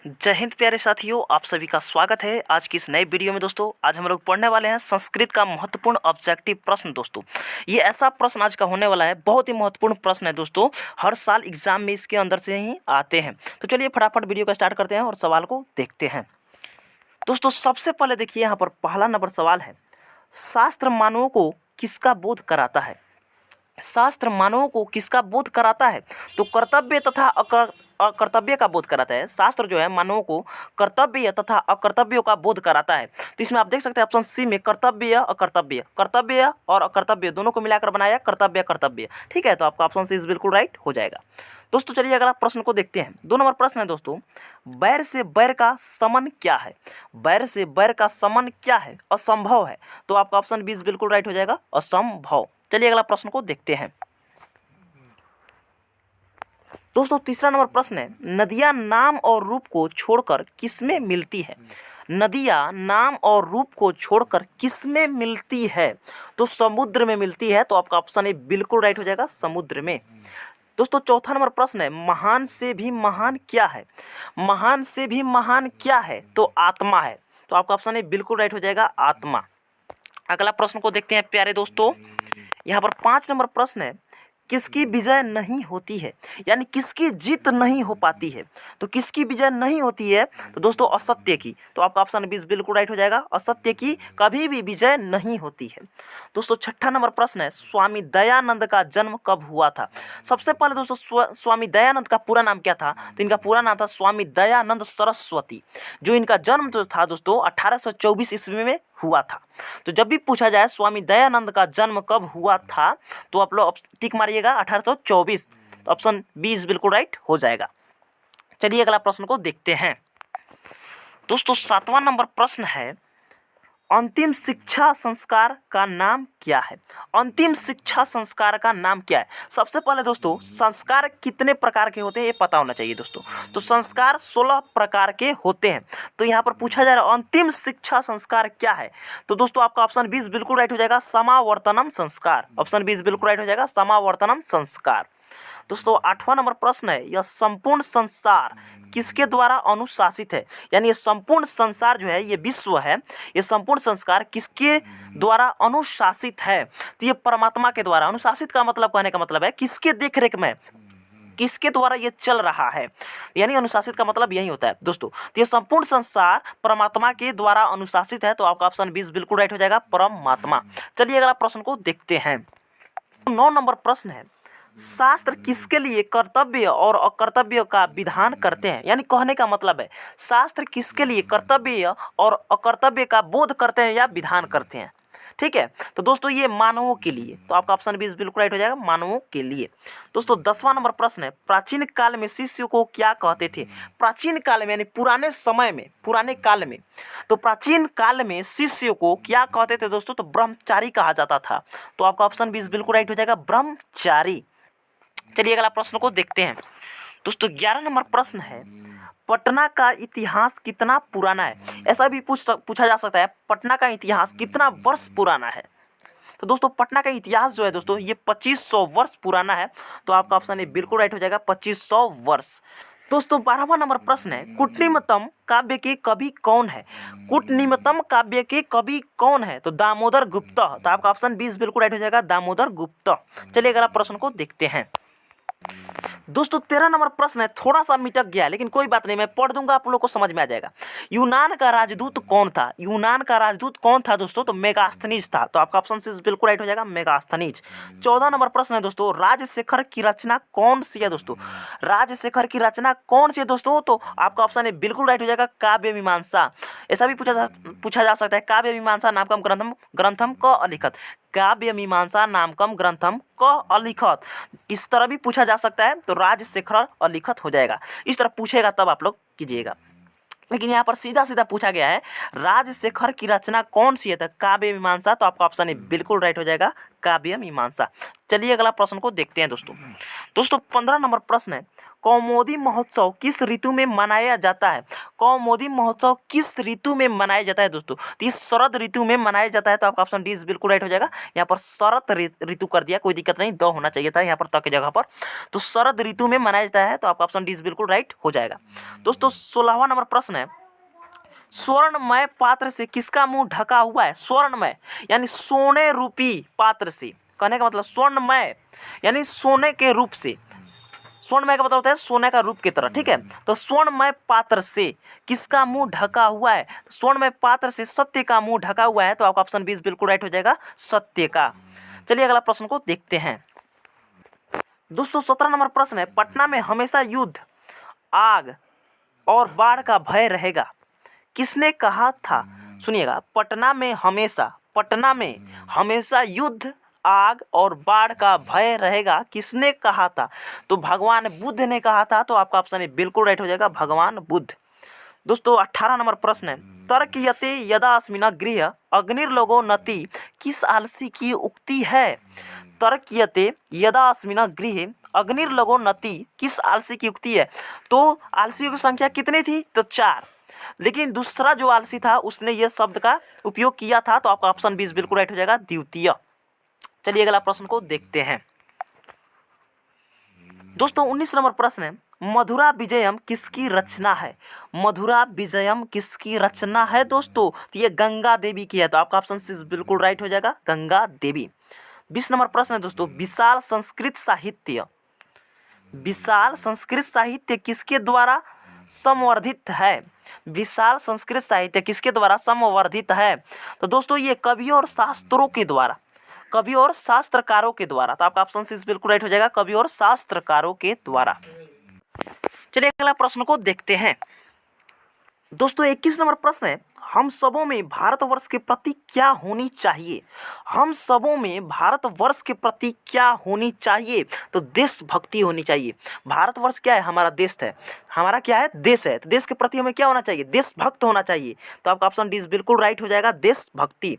जय हिंद प्यारे साथियों, आप सभी का स्वागत है आज की इस नई वीडियो में। दोस्तों आज हम लोग पढ़ने वाले हैं संस्कृत का महत्वपूर्ण ऑब्जेक्टिव प्रश्न। दोस्तों ये ऐसा प्रश्न आज का होने वाला है, बहुत ही महत्वपूर्ण प्रश्न है दोस्तों। हर साल एग्जाम में इसके अंदर से ही आते हैं। तो चलिए फटाफट वीडियो का स्टार्ट करते हैं और सवाल को देखते हैं। दोस्तों सबसे पहले देखिए, यहाँ पर पहला नंबर सवाल है, शास्त्र मानवों को किसका बोध कराता है? शास्त्र मानवों को किसका बोध कराता है? तो कर्तव्य तथा अकर्तव्य का बोध कराता है। शास्त्र जो है मानवों को कर्तव्य तथा अकर्तव्यों का बोध कराता है। तो इसमें आप देख सकते हैं ऑप्शन सी में कर्तव्य अकर्तव्य, कर्तव्य और अकर्तव्य दोनों को मिलाकर बनाया कर्तव्य कर्तव्य। ठीक है, तो आपका ऑप्शन सी बिल्कुल राइट हो जाएगा। दोस्तों चलिए अगला प्रश्न को देखते हैं। 2 नंबर प्रश्न है दोस्तों, बैर से बैर का समन क्या है? बैर से बैर का समन क्या है? असंभव है। तो आपका ऑप्शन 20 बिल्कुल राइट हो जाएगा, असंभव। चलिए अगला प्रश्न को देखते हैं। दोस्तों तीसरा नंबर प्रश्न है, नदियां नाम और रूप को छोड़कर किसमें मिलती है? नदियां नाम और रूप को छोड़कर किसमें मिलती है? तो समुद्र में मिलती है। तो आपका ऑप्शन ए बिल्कुल राइट हो जाएगा, समुद्र में। दोस्तों चौथा नंबर प्रश्न है, महान से भी महान क्या है? महान से भी महान क्या है? तो आत्मा है। तो आपका ऑप्शन ए बिल्कुल राइट हो जाएगा, आत्मा। अगला प्रश्न को देखते हैं प्यारे दोस्तों। यहाँ पर 5 नंबर प्रश्न है, किसकी विजय नहीं होती है? यानी किसकी जीत नहीं हो पाती है? तो किसकी विजय नहीं होती है? तो दोस्तों असत्य की। तो आपका ऑप्शन 20 बिल्कुल राइट हो जाएगा, असत्य की कभी भी विजय नहीं होती है। दोस्तों छठा नंबर प्रश्न है, स्वामी दयानंद का जन्म कब हुआ था? सबसे पहले दोस्तों स्वामी दयानंद का पूरा नाम क्या था? तो इनका पूरा नाम था स्वामी दयानंद सरस्वती। जो इनका जन्म जो था दोस्तों 1824 ईस्वी में हुआ था। तो जब भी पूछा जाए स्वामी दयानंद का जन्म कब हुआ था, तो आप लोग टिक मारिएगा 1824। तो ऑप्शन 20 बिल्कुल राइट हो जाएगा। चलिए अगला प्रश्न को देखते हैं। दोस्तों 7वां नंबर प्रश्न है, अंतिम शिक्षा संस्कार का नाम क्या है? अंतिम शिक्षा संस्कार का नाम क्या है? सबसे पहले दोस्तों संस्कार कितने प्रकार के होते हैं ये पता होना चाहिए दोस्तों। तो संस्कार 16 प्रकार के होते हैं। तो यहाँ पर पूछा जा रहा है अंतिम शिक्षा संस्कार क्या है? तो दोस्तों आपका ऑप्शन 20 बिल्कुल राइट हो जाएगा, समावर्तनम संस्कार। ऑप्शन 20 बिल्कुल राइट हो जाएगा, समावर्तनम संस्कार। दोस्तों 8वां नंबर प्रश्न है, यह संपूर्ण संसार किसके द्वारा अनुशासित है? यानी ये संपूर्ण संसार जो है, ये विश्व है, ये संपूर्ण संस्कार किसके द्वारा अनुशासित है? तो ये परमात्मा के द्वारा। अनुशासित का मतलब, कहने का मतलब है किसके देखरेख में, किसके द्वारा ये चल रहा है। यानी अनुशासित का मतलब यही होता है दोस्तों। तो ये संपूर्ण संसार परमात्मा के द्वारा अनुशासित है। तो आपका ऑप्शन 20 बिल्कुल राइट हो जाएगा, परमात्मा। चलिए अगला प्रश्न को देखते हैं। 9 नंबर प्रश्न है, शास्त्र किसके लिए कर्तव्य और अकर्तव्य का विधान करते हैं? यानी कहने का मतलब है शास्त्र किसके लिए कर्तव्य और अकर्तव्य का बोध करते हैं या विधान करते हैं? ठीक है, तो दोस्तों ये मानवों के लिए। तो आपका ऑप्शन 20 बिल्कुल राइट हो जाएगा, मानवों के लिए। दोस्तों 10वां नंबर प्रश्न है, प्राचीन काल में शिष्य को क्या कहते थे? प्राचीन काल में यानी पुराने समय में, पुराने काल में। तो प्राचीन काल में शिष्य को क्या कहते थे दोस्तों? तो ब्रह्मचारी कहा जाता था। तो आपका ऑप्शन 20 बिल्कुल राइट हो जाएगा, ब्रह्मचारी। चलिए अगला प्रश्न को देखते हैं। दोस्तों 11 नंबर प्रश्न है, पटना का इतिहास कितना पुराना है? ऐसा भी पूछा जा सकता है, पटना का इतिहास कितना वर्ष पुराना है? तो दोस्तों पटना का इतिहास जो है दोस्तों ये 2500 वर्ष पुराना है। तो आपका ऑप्शन ए बिल्कुल राइट हो जाएगा, 2500 वर्ष। दोस्तों 12वां नंबर प्रश्न है, कुटनिमतम काव्य के कवि कौन है? कुटनिमतम काव्य के कवि कौन है? तो दामोदर गुप्त। तो आपका ऑप्शन 20 बिल्कुल राइट हो जाएगा, दामोदर गुप्त। चलिए अगला प्रश्न को देखते हैं। दोस्तों 13 नंबर प्रश्न है, थोड़ा सा मिटक गया है लेकिन कोई बात नहीं, मैं पढ़ दूंगा, आप लोग को समझ में आ जाएगा। यूनान का राजदूत कौन था? यूनान का राजदूत कौन था दोस्तों? तो मेगास्थनीज था। तो आपका ऑप्शन सी बिल्कुल राइट हो जाएगा, मेगास्थनीज। 14 नंबर प्रश्न है दोस्तों, राजशेखर की रचना कौन सी है दोस्तों? राजशेखर की रचना कौन सी है दोस्तों? तो आपका ऑप्शन है बिल्कुल राइट हो जाएगा, काव्य मीमांसा। ऐसा भी पूछा जा सकता है, काव्य मीमांसा नामकम ग्रंथम क अलिखत। काव्य मीमांसा नामकम ग्रंथम क अलिखत, इस तरह भी पूछा जा सकता है। तो राजशेखर अलिखत हो जाएगा। इस तरह पूछेगा तब आप लोग कीजिएगा, लेकिन यहाँ पर सीधा सीधा पूछा गया है राजशेखर की रचना कौन सी है? तो काव्य मीमांसा। तो आपका ऑप्शन बिल्कुल राइट हो जाएगा, काव्य मीमांसा। चलिए अगला प्रश्न को देखते हैं दोस्तों। 15 नंबर प्रश्न है, कौमुदी महोत्सव किस ऋतु में मनाया जाता है? कौमुदी महोत्सव किस ऋतु में मनाया जाता है दोस्तों? तो ये शरद ऋतु में मनाया जाता है। तो आपका ऑप्शन डी इज बिल्कुल राइट हो जाएगा। यहाँ पर शरद ऋतु कर दिया, कोई दिक्कत नहीं, द होना चाहिए था यहाँ पर त की जगह पर। तो शरद ऋतु में मनाया जाता है। तो आपका ऑप्शन डी इज बिल्कुल राइट हो जाएगा। दोस्तों 16वां नंबर प्रश्न है, स्वर्णमय पात्र से किसका मुंह ढका हुआ है? स्वर्णमय यानी सोने रूपी पात्र से, कहने का मतलब स्वर्णमय यानी सोने के रूप से। स्वर्णमय का मतलब होता है सोने का रूप की तरह, ठीक है। तो स्वर्णमय पात्र से किसका मुंह ढका हुआ है? स्वर्णमय पात्र से सत्य का मुंह ढका हुआ है। तो आपका ऑप्शन 20 बिल्कुल राइट हो जाएगा, सत्य का। चलिए अगला प्रश्न को देखते हैं। दोस्तों 17 नंबर प्रश्न है, पटना में हमेशा युद्ध, आग और बाढ़ का भय रहेगा, किसने कहा था? सुनिएगा, पटना में हमेशा युद्ध, आग और बाढ़ का भय रहेगा, किसने कहा था? तो भगवान बुद्ध ने कहा था। तो आपका ऑप्शन बिल्कुल राइट हो जाएगा, भगवान बुद्ध। दोस्तों 18 नंबर प्रश्न है, तर्कयते यदा अस्मिन् गृह अग्निर्लोको नति किस आलसी की उक्ति है? तर्कयते यदा अस्मिन् गृह अग्निर्लोको नति किस आलसी की उक्ति है? तो आलसियों की संख्या कितनी थी? तो 4, लेकिन दूसरा जो आलसी था उसने यह शब्द का उपयोग किया था। तो आपका ऑप्शन 20 बिल्कुल राइट हो जाएगा, द्वितीय। चलिए अगला प्रश्न को देखते हैं। दोस्तों 19 नंबर प्रश्न है, मधुरा विजयम किसकी रचना है? मधुरा विजयम किसकी रचना है दोस्तों? तो ये गंगा देवी की है। तो आपका ऑप्शन सी बिल्कुल राइट हो जाएगा, गंगा देवी। 20 नंबर प्रश्न है दोस्तों, विशाल संस्कृत साहित्य किसके द्वारा संवर्धित है? विशाल संस्कृत साहित्य किसके द्वारा संवर्धित है? तो दोस्तों ये कवियों और शास्त्रकारों के द्वारा। तो आपका ऑप्शन सी बिल्कुल राइट हो जाएगा, कवि और शास्त्रकारों के द्वारा। चलिए अगला प्रश्न को देखते हैं। दोस्तों 21 नंबर प्रश्न है, हम सबों में भारतवर्ष के प्रति क्या होनी चाहिए? हम सबों में भारतवर्ष के प्रति क्या होनी चाहिए? तो देशभक्ति होनी चाहिए। भारतवर्ष क्या है? हमारा देश है। हमारा क्या है? देश है। तो देश के प्रति हमें क्या होना चाहिए? देशभक्त होना चाहिए। तो आपका ऑप्शन डी बिल्कुल राइट हो जाएगा, देशभक्ति।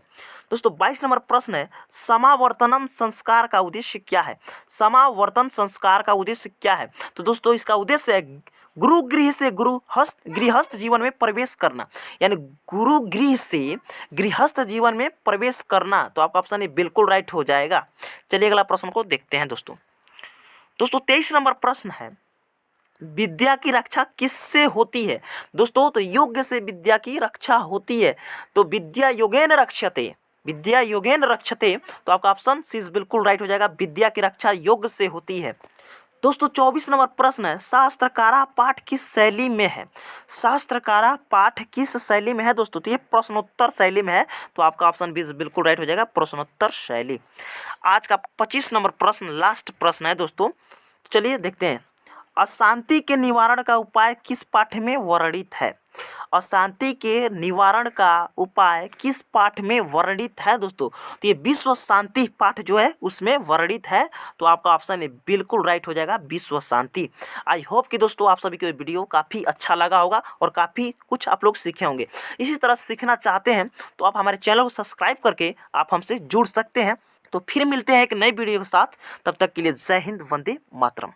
दोस्तों 22 नंबर प्रश्न है, समावर्तनम संस्कार का उद्देश्य क्या है? समावर्तन संस्कार का उद्देश्य क्या है? तो दोस्तों इसका उद्देश्य है गुरुगृह से गृहस्थ जीवन में प्रवेश करना, यानी गुरुगृह से गृहस्थ जीवन में प्रवेश करना। तो आपका ऑप्शन बिल्कुल राइट हो जाएगा। चलिए अगला प्रश्न को देखते हैं दोस्तों 23 नंबर प्रश्न है, विद्या की रक्षा किससे होती है? दोस्तों तो योग्य से विद्या की रक्षा होती है। तो विद्या योगेन रक्षते। तो आपका ऑप्शन सी बिल्कुल राइट हो जाएगा, विद्या की रक्षा योग से होती है। दोस्तों 24 नंबर प्रश्न है, शास्त्रकारा पाठ किस शैली में है? शास्त्रकारा पाठ किस शैली में है दोस्तों? तो ये प्रश्नोत्तर शैली में है। तो आपका ऑप्शन बी बिल्कुल राइट हो जाएगा, प्रश्नोत्तर शैली। आज का 25 नंबर प्रश्न लास्ट प्रश्न है दोस्तों, चलिए देखते हैं। अशांति के निवारण का उपाय किस पाठ में वर्णित है? अशांति के निवारण का उपाय किस पाठ में वर्णित है दोस्तों? तो ये विश्व शांति पाठ जो है उसमें वर्णित है। तो आपका ऑप्शन बिल्कुल राइट हो जाएगा, विश्व शांति। आई होप कि दोस्तों आप सभी को ये वीडियो काफ़ी अच्छा लगा होगा और काफ़ी कुछ आप लोग सीखे होंगे। इसी तरह सीखना चाहते हैं तो आप हमारे चैनल को सब्सक्राइब करके आप हमसे जुड़ सकते हैं। तो फिर मिलते हैं एक नई वीडियो के साथ, तब तक के लिए जय हिंद, वंदे मातरम।